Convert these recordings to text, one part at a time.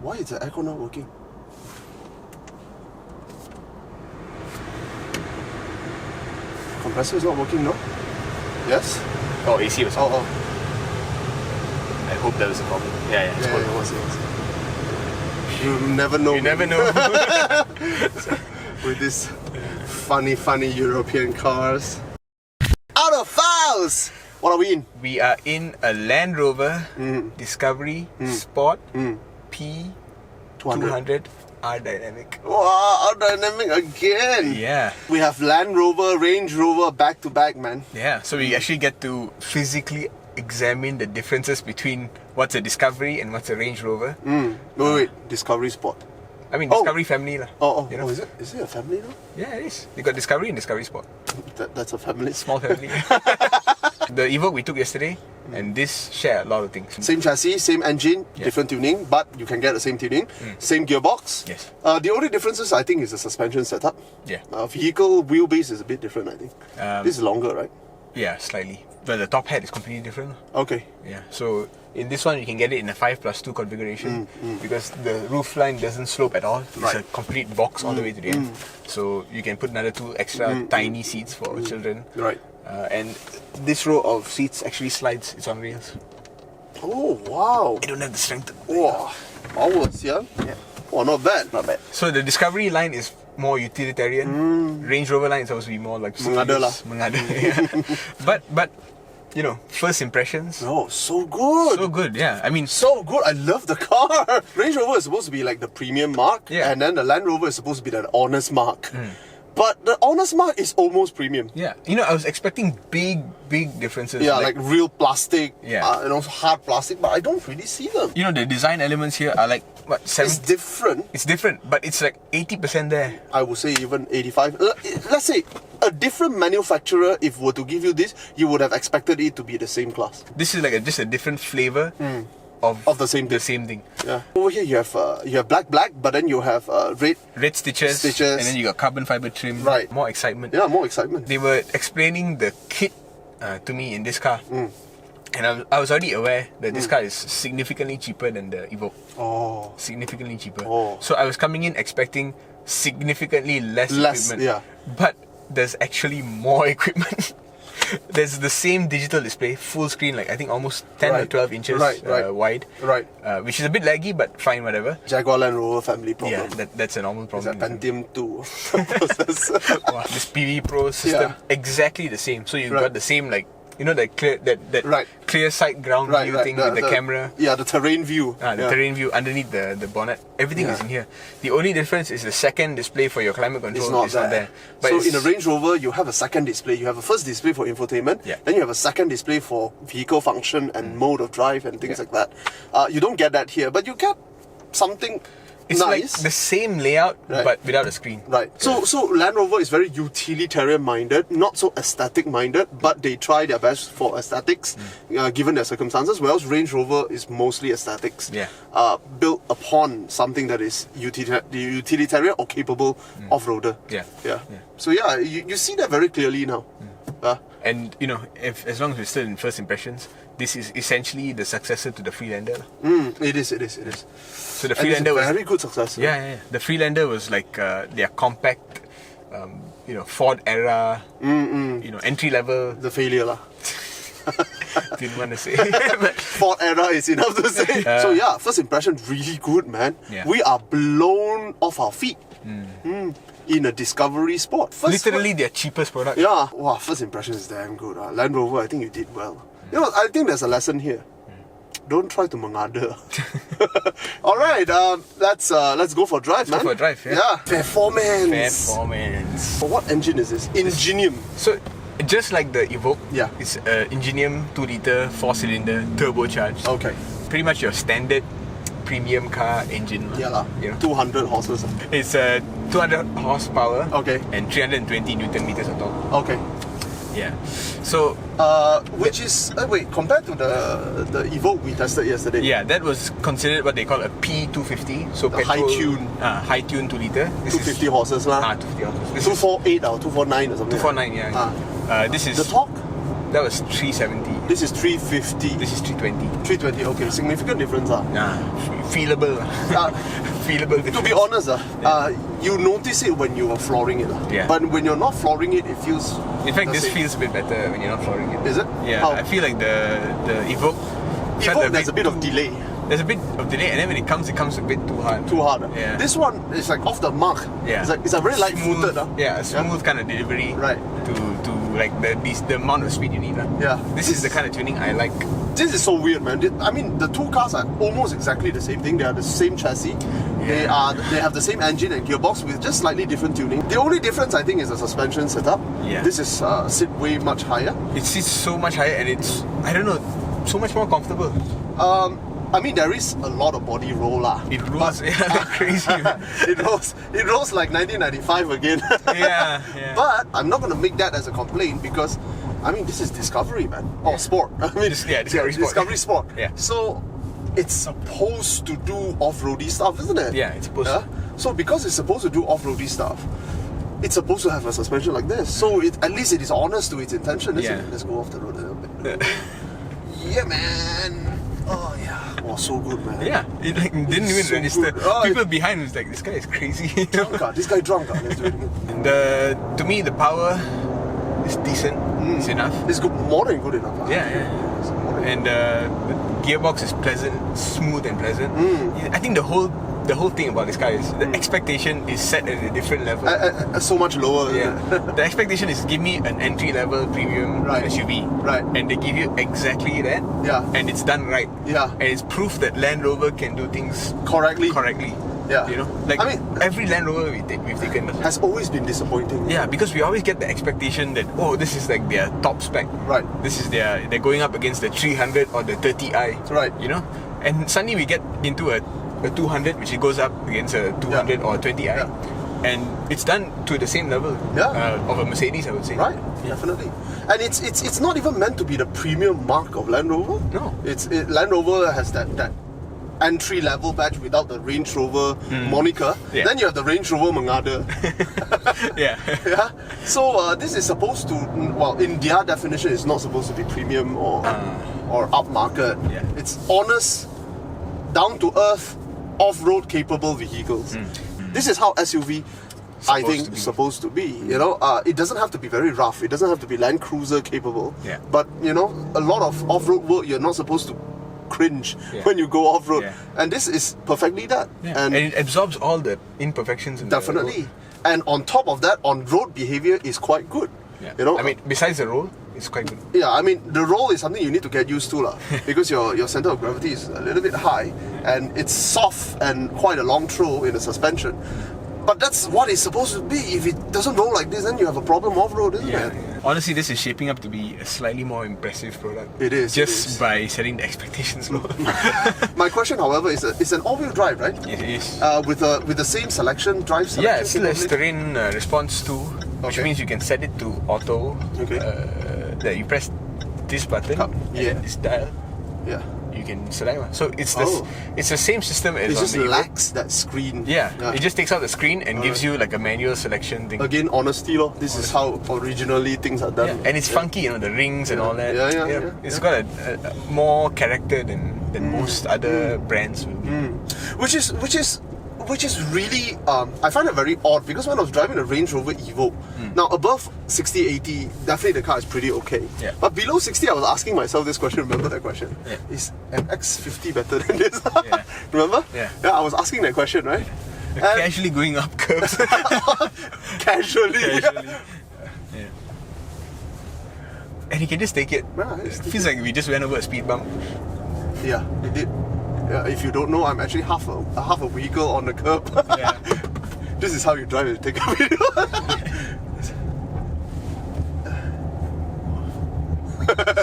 Why is the aircon not working? Compressor is not working, no? Yes? Oh, AC was on. Oh. I hope that was a problem. Yeah, it's good. It was. You never know. You never know. With these funny European cars. Autophiles! What are we in? We are in a Land Rover Discovery Sport P200 R Dynamic. Wow, dynamic again! Yeah. We have Land Rover, Range Rover back to back, man. Yeah, so we actually get to physically examine the differences between what's a Discovery and what's a Range Rover. Wait, Discovery Sport. I mean, Discovery family lah. You know? Is it a family now? Yeah, it is. You got Discovery and Discovery Sport. That's a family. Small family. The Evoque we took yesterday, and this share a lot of things. Same chassis, same engine, different tuning, but you can get the same tuning, same gearbox. Yes. The only differences, I think, is the suspension setup. Yeah. Vehicle wheelbase is a bit different, I think. This is longer, right? Yeah, slightly. But the top head is completely different. Okay. Yeah. So in this one, you can get it in a 5+2 configuration because the roof line doesn't slope at all. It's a complete box all the way to the end. So you can put another 2 extra tiny seats for children. Right. And this row of seats actually slides. It's on rails. Oh, wow. You don't have the strength. Wow. Ours, yeah? Yeah. Oh, not bad. Not bad. So the Discovery line is more utilitarian. Range Rover line is supposed to be more like Mengada lah. Mengada. Yeah. But you know, first impressions. Oh, so good. So good, yeah. I mean, so good. I love the car. Range Rover is supposed to be like the premium mark, and then the Land Rover is supposed to be the honest mark. But the honest mark is almost premium. Yeah. You know, I was expecting big differences. Yeah, like real plastic, Yeah. and also hard plastic, but I don't really see them. You know, the design elements here are like, what, 7? It's different. It's different, but it's like 80% there. I would say even 85. Let's say a different manufacturer, if were to give you this, you would have expected it to be the same class. This is like just a different flavor of the same thing. Yeah. Over here you have black, but then you have red stitches, and then you got carbon fiber trim. Right. More excitement. Yeah, more excitement. They were explaining the kit to me in this car. And I was already aware that this car is significantly cheaper than the Evoque. Oh. Significantly cheaper. Oh. So I was coming in expecting significantly less equipment. Yeah. But there's actually more equipment. There's the same digital display, full screen, like I think almost 10 or 12 inches wide. Right. Which is a bit laggy, but fine, whatever. Jaguar Land Rover family problem. Yeah, that's a normal problem. It's a Pentium 2 processor. Wow, this PV Pro system, exactly the same. So you got the same, like, you know, that clear sight ground view thing with the camera. Yeah, the terrain view. Terrain view underneath the bonnet. Everything is in here. The only difference is the second display for your climate control is not there. But so in a Range Rover, you have a second display. You have a first display for infotainment. Then you have a second display for vehicle function and mode of drive and things like that. You don't get that here, but you get something. It's nice. like the same layout, but without a screen. Right. So Land Rover is very utilitarian minded, not so aesthetic minded, but they try their best for aesthetics, given their circumstances. Whereas Range Rover is mostly aesthetics, built upon something that is utilitarian or capable off-roader. Yeah. So yeah, you see that very clearly now. And you know, as long as we're still in first impressions, this is essentially the successor to the Freelander. It is. So the Freelander was a very good successor. Yeah. The Freelander was like their compact, Ford era, entry level. The failure lah. Didn't want to say. Ford era is enough to say. So yeah, first impression really good, man. Yeah. We are blown off our feet. In a Discovery Sport. Literally their cheapest product. Yeah. Wow, first impression is damn good. Land Rover, I think you did well. You know, I think there's a lesson here. Don't try to mengada. Alright, let's go for a drive, man. Go for a drive, yeah. Performance. What engine is this? Ingenium. So, just like the Evoque, it's an Ingenium 2-litre 4-cylinder turbocharged. Okay. Pretty much your standard premium car engine. Yeah lah. 200 horses. It's 200 horsepower. Okay. And 320 Newton meters of torque. Okay. Yeah. So which is compared to the Evoque we tested yesterday. Yeah, that was considered what they call a P250. So the petrol, high tune 2-litre. 250 horses lah. 250 horses. This 248 or 249 or something. 249, yeah. This is the torque. That was 370. This is 350. This is 320. 320, okay. Significant difference. Feelable. Feelable difference. To be honest, you notice it when you are flooring it. Yeah. But when you're not flooring it, it feels... In fact, this feels a bit better when you're not flooring it. Is it? Yeah, How? I feel like the Evoque... There's a bit of delay. There's a bit of delay, and then when it comes a bit too hard. Too hard. Yeah. This one is like off the mark. Yeah. It's a very light-footed. Yeah, a smooth kind of delivery. Right. To like the amount of speed you need. Yeah. This is the kind of tuning I like. This is so weird, man. I mean, the two cars are almost exactly the same thing. They are the same chassis. Yeah. They have the same engine and gearbox with just slightly different tuning. The only difference, I think, is the suspension setup. Yeah. This is sit way much higher. It sits so much higher, and it's, I don't know, so much more comfortable. I mean, there is a lot of body roll lah. It rolls, like crazy. It rolls like 1995 again. Yeah. But I'm not going to make that as a complaint because, I mean, this is Discovery, man. Or Sport. I mean, Discovery Sport. Discovery Sport. Yeah. So, it's supposed to do off-roady stuff, isn't it? Yeah, it's supposed to. So, because it's supposed to do off-roady stuff, it's supposed to have a suspension like this. So, at least it is honest to its intention, isn't it? Let's go off the road a little bit. Yeah, man. Oh, yeah. Oh, so good, man. Yeah, it like, didn't even so register. good. People behind was like, this guy is crazy. Drunk, this guy drunk. Let's do it again. To me, the power is decent. It's enough. It's good, more than good enough. Yeah. And the gearbox is pleasant, smooth and pleasant. I think the whole thing about this car is the expectation is set at a different level. So much lower. Yeah. The expectation is give me an entry level premium SUV. Right. And they give you exactly that. Yeah. And it's done right. Yeah. And it's proof that Land Rover can do things correctly. Yeah. You know, like, I mean, every Land Rover we've taken has always been disappointing. Yeah, because we always get the expectation that, oh, this is like their top spec. Right. This is they're going up against the 300 or the 30i. Right. You know, and suddenly we get into a 200, which it goes up against a 200 or 20i, and it's done to the same level of a Mercedes, I would say. Right. Definitely. And it's not even meant to be the premium mark of Land Rover. No. Land Rover has that entry level badge without the Range Rover moniker. Yeah. Then you have the Range Rover Mengada. Yeah. So this is supposed to, well, in their definition, it's not supposed to be premium or upmarket. Yeah. It's honest, down to earth, off-road capable vehicles. This is how SUV I think supposed to be. You know, it doesn't have to be very rough. It doesn't have to be Land Cruiser capable. Yeah. But you know, a lot of off-road work, you're not supposed to cringe when you go off-road. Yeah. And this is perfectly that. Yeah. And it absorbs all the imperfections in definitely. the road. And on top of that, on-road behavior is quite good. Yeah. You know, I mean, besides the roll, it's quite good. Yeah, I mean, the roll is something you need to get used to because your center of gravity is a little bit high and it's soft and quite a long throw in the suspension. But that's what it's supposed to be. If it doesn't roll like this, then you have a problem off-road, isn't it? Yeah. Honestly, this is shaping up to be a slightly more impressive product. It is. Just by setting the expectations low. My question, however, is it's an all-wheel drive, right? It is. With the same selection, drive selection? Yeah, it's still has terrain response 2, which means you can set it to auto. Okay. That you press this button and then this dial. Yeah. You can select one. So it's the same system as it on just the lacks that screen. Yeah, it just takes out the screen and gives you like a manual selection thing. Again, honesty, This is how originally things are done. Yeah. And it's funky, you know, the rings and all that. Yeah. It's got a more character than most other brands will be. Which is really, I find it very odd because when I was driving a Range Rover Evoque, now above 60, 80, definitely the car is pretty okay. Yeah. But below 60, I was asking myself this question, remember that question? Yeah. Is an X50 better than this? Yeah. Remember? Yeah. Yeah, I was asking that question, right? Casually going up curves. Casually. Yeah. And you can just take it. Yeah, it feels like we just went over a speed bump. Yeah, it did. If you don't know, I'm actually half a vehicle on the curb. Yeah. This is how you drive and take a video.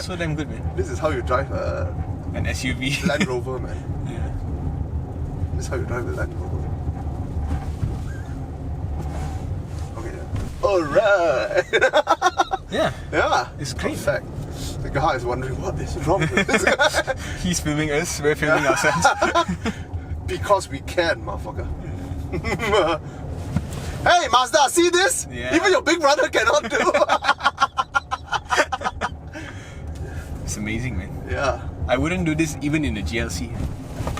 So damn good, man. This is how you drive an SUV. Land Rover, man. Yeah. This is how you drive the Land Rover. Okay. Alright. Yeah. It's great. Perfect. The guy is wondering what is wrong with this guy. He's filming us, we're filming ourselves. Because we can, motherfucker. Hey, Mazda, see this? Yeah. Even your big brother cannot do. amazing, man. Yeah. I wouldn't do this even in a GLC.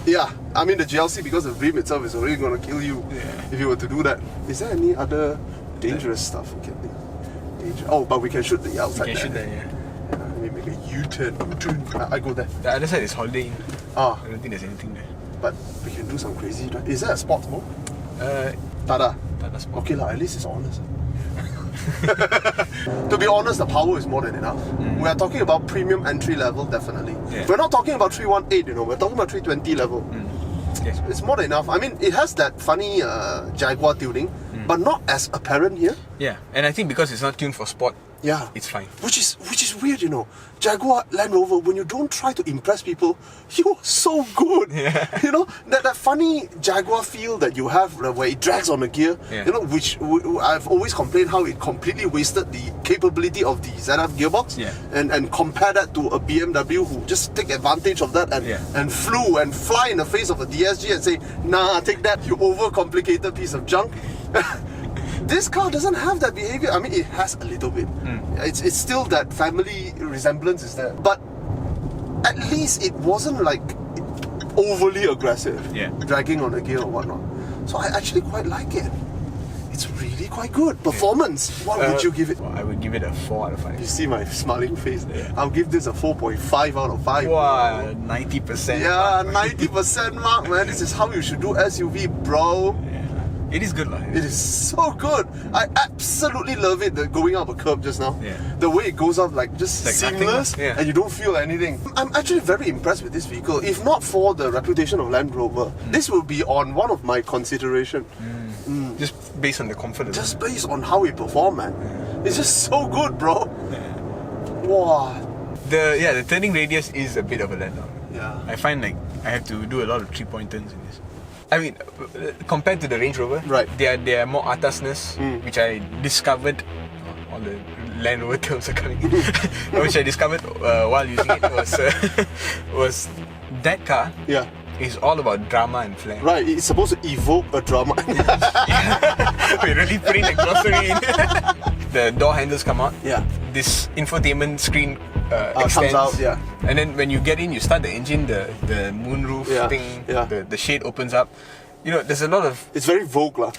Yeah, I mean the GLC, because the rim itself is already going to kill you if you were to do that. Is there any other dangerous stuff we can do? Oh, but we can shoot the outside. You can shoot that, Maybe make a U-turn. I go there. The other side is Holiday Inn. Ah. I don't think there's anything there. But we can do some crazy drive. Is there a sports mode? Tada. Tata Sport. Okay lah, at least it's honest. To be honest, the power is more than enough. We are talking about premium entry level, definitely. Yeah. We're not talking about 318, we're talking about 320 level. Yes. It's more than enough. I mean, it has that funny Jaguar tuning, but not as apparent here. Yeah, and I think because it's not tuned for sport, yeah, it's fine. Which is weird, Jaguar Land Rover, when you don't try to impress people, you're so good. Yeah. That funny Jaguar feel that you have where it drags on the gear, which I've always complained how it completely wasted the capability of the ZF gearbox, and compare that to a BMW who just take advantage of that and flew and fly in the face of a DSG and say, nah, take that, you overcomplicated piece of junk. This car doesn't have that behavior. I mean, it has a little bit. It's still that family resemblance is there. But at least it wasn't like overly aggressive, dragging on the gear or whatnot. So I actually quite like it. It's really quite good. Performance, what would you give it? Well, I would give it a 4 out of 5. You see my smiling face? I'll give this a 4.5 out of 5. Wow, 90%. Yeah, 90% mark, man. This is how you should do SUV, bro. It is good, It is so good. I absolutely love it, going up a curb just now. Yeah. The way it goes up, just like seamless, nothing, and you don't feel anything. I'm actually very impressed with this vehicle. If not for the reputation of Land Rover, this will be on one of my consideration. Just based on the comfort. Just based on how it performs, man. It's just so good, bro. Wow. The turning radius is a bit of a letdown. Yeah. I find I have to do a lot of 3-point turns in this. I mean, compared to the Range Rover, they are more atasness, which I discovered. All the Land Rover terms are coming in. Which I discovered while using it was that car. Yeah. Is all about drama and flair. Right, it's supposed to evoke a drama. We really put in the glossary in. The door handles come out. Yeah. This infotainment screen extends. Comes out, And then when you get in, you start the engine, the moonroof thing, the shade opens up. There's a lot of... It's very Vogue lah.